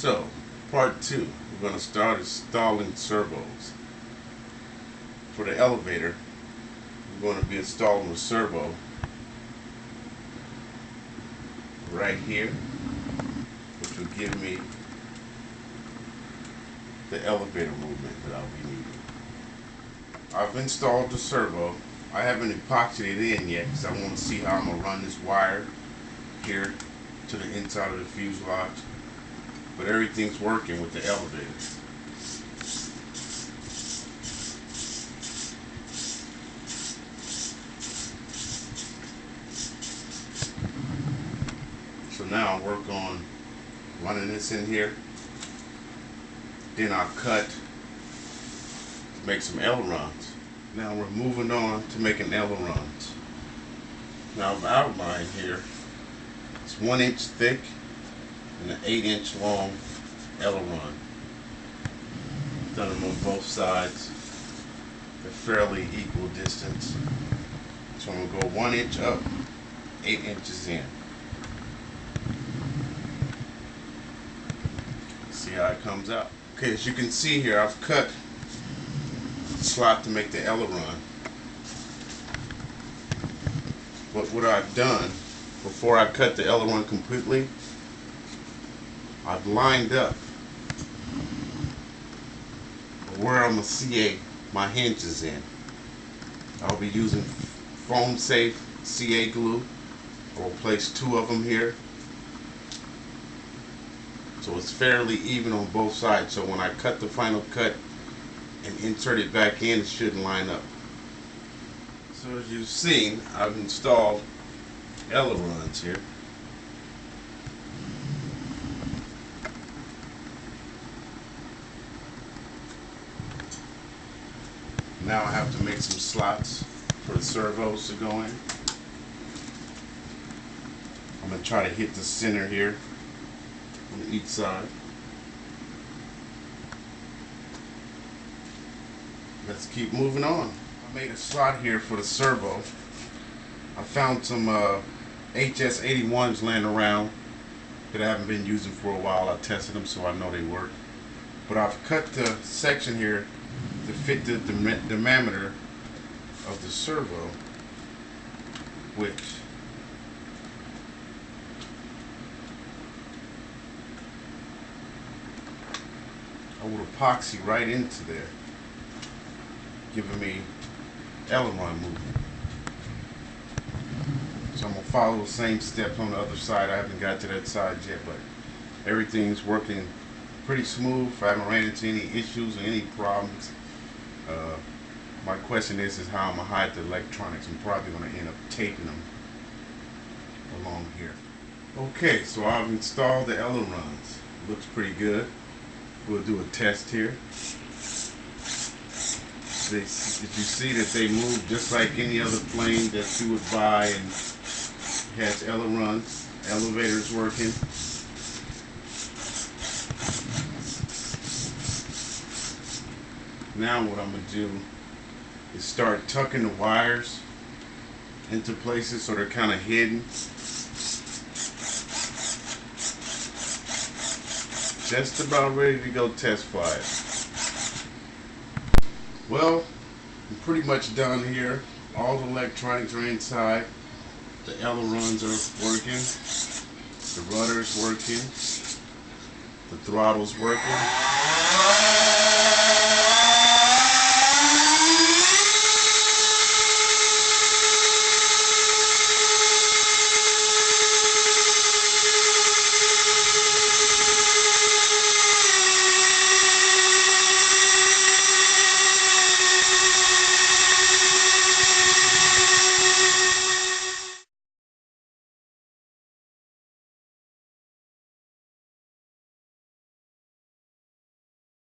So, part 2, we're going to start installing servos. For the elevator, we're going to be installing a servo right here, which will give me the elevator movement that I'll be needing. I've installed the servo. I haven't epoxied it in yet because I want to see how I'm going to run this wire here to the inside of the fuselage. But everything's working with the elevator. So now I'll work on running this in here. Then I'll cut to make some ailerons. Now we're moving on to making ailerons. Now I've outlined here, it's 1 inch thick and an 8-inch long aileron. Done them on both sides. They're fairly equal distance. So I'm going to go 1 inch up, 8 inches in. See how it comes out. Okay, as you can see here, I've cut the slot to make the aileron. But what I've done, before I cut the aileron completely, I've lined up where I'm going to CA my hinges in. I'll be using foam safe CA glue. I'll place 2 of them here. So it's fairly even on both sides. So when I cut the final cut and insert it back in, it shouldn't line up. So as you've seen, I've installed ailerons here. Now I have to make some slots for the servos to go in. I'm going to try to hit the center here on each side. Let's keep moving on. I made a slot here for the servo. I found some HS81s laying around that I haven't been using for a while. I tested them so I know they work. But I've cut the section here to fit the diameter of the servo, which I would epoxy right into there, giving me aileron movement. So I'm going to follow the same steps on the other side. I haven't got to that side yet, but everything's working pretty smooth. I haven't ran into any issues or any problems. My question is how I'm going to hide the electronics. I'm probably going to end up taping them along here. Okay, so I've installed the ailerons. Looks pretty good. We'll do a test here. If you see that they move just like any other plane that you would buy and has ailerons, elevators working. Now what I'm going to do is start tucking the wires into places so they're kind of hidden. Just about ready to go test fly it. Well, I'm pretty much done here. All the electronics are inside. The ailerons are working. The rudder's working. The throttle's working.